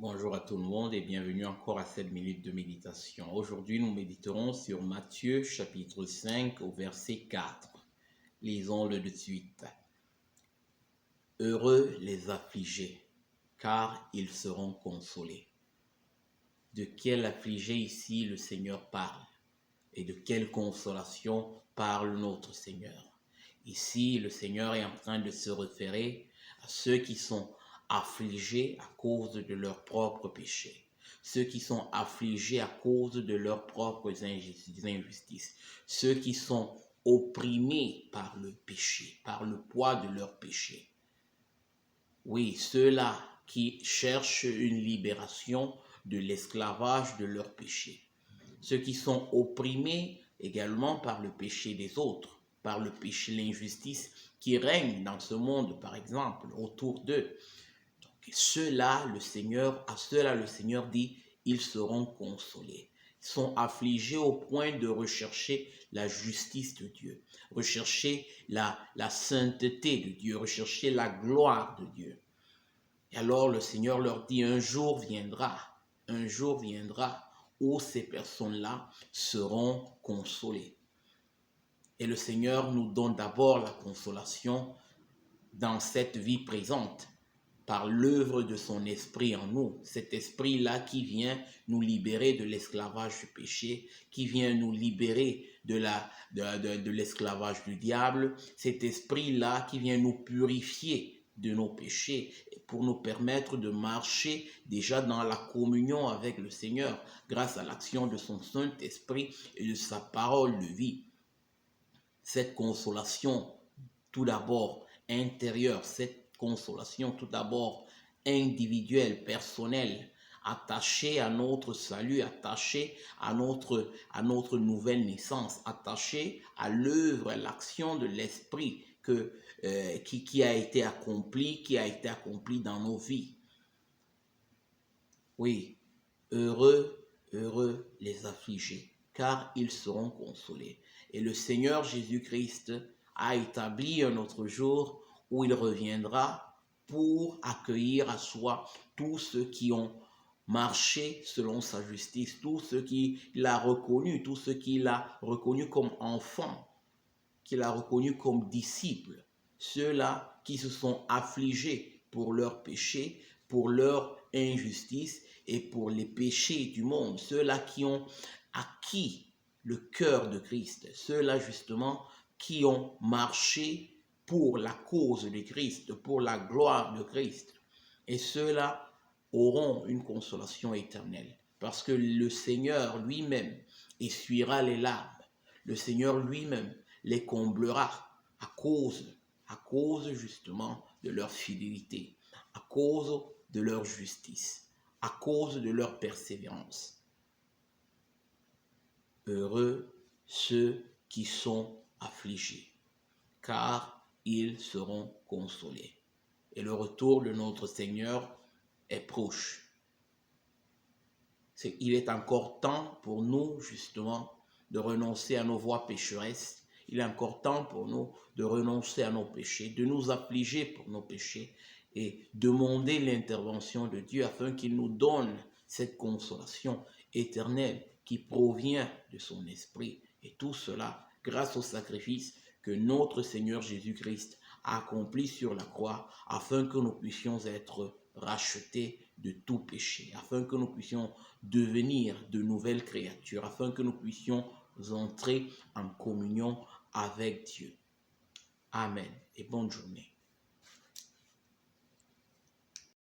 Bonjour à tout le monde et bienvenue encore à cette minute de méditation. Aujourd'hui, nous méditerons sur Matthieu chapitre 5 au verset 4. Lisons-le de suite. Heureux les affligés, car ils seront consolés. De quel affligé ici le Seigneur parle et de quelle consolation parle notre Seigneur? Ici, le Seigneur est en train de se référer à ceux qui sont affligés à cause de leurs propres péchés, ceux qui sont affligés à cause de leurs propres injustices, ceux qui sont opprimés par le péché, par le poids de leurs péchés. Oui, ceux-là qui cherchent une libération de l'esclavage de leurs péchés, ceux qui sont opprimés également par le péché des autres, par le péché, l'injustice qui règne dans ce monde, par exemple, autour d'eux. Donc, à ceux-là, le Seigneur dit, ils seront consolés. Ils sont affligés au point de rechercher la justice de Dieu, rechercher la sainteté de Dieu, rechercher la gloire de Dieu. Et alors le Seigneur leur dit, un jour viendra où ces personnes-là seront consolées. Et le Seigneur nous donne d'abord la consolation dans cette vie présente, par l'œuvre de son esprit en nous. Cet esprit-là qui vient nous libérer de l'esclavage du péché, qui vient nous libérer de l'esclavage du diable. Cet esprit-là qui vient nous purifier de nos péchés pour nous permettre de marcher déjà dans la communion avec le Seigneur grâce à l'action de son Saint-Esprit et de sa parole de vie. Cette consolation, tout d'abord intérieure, cette consolation tout d'abord individuelle, personnelle, attachée à notre salut, attachée à notre nouvelle naissance, attachée à l'œuvre, à l'action de l'Esprit qui a été accomplie dans nos vies. Oui, heureux les affligés, car ils seront consolés. Et le Seigneur Jésus-Christ a établi un autre jour où il reviendra pour accueillir à soi tous ceux qui ont marché selon sa justice, tous ceux qu'il a reconnus, tous ceux qu'il a reconnus comme enfants, qu'il a reconnus comme disciples, ceux-là qui se sont affligés pour leurs péchés, pour leur injustice et pour les péchés du monde, ceux-là qui ont acquis le cœur de Christ, ceux-là justement qui ont marché pour la cause de Christ, pour la gloire de Christ. Et ceux-là auront une consolation éternelle, parce que le Seigneur lui-même essuiera les larmes, le Seigneur lui-même les comblera à cause justement de leur fidélité, à cause de leur justice, à cause de leur persévérance. Heureux ceux qui sont affligés, car ils seront consolés. Et le retour de notre Seigneur est proche. Il est encore temps pour nous, justement, de renoncer à nos voies pécheresses. Il est encore temps pour nous de renoncer à nos péchés, de nous affliger pour nos péchés et demander l'intervention de Dieu afin qu'il nous donne cette consolation éternelle qui provient de son esprit. Et tout cela grâce au sacrifice que notre Seigneur Jésus-Christ a accompli sur la croix afin que nous puissions être rachetés de tout péché, afin que nous puissions devenir de nouvelles créatures, afin que nous puissions entrer en communion avec Dieu. Amen et bonne journée.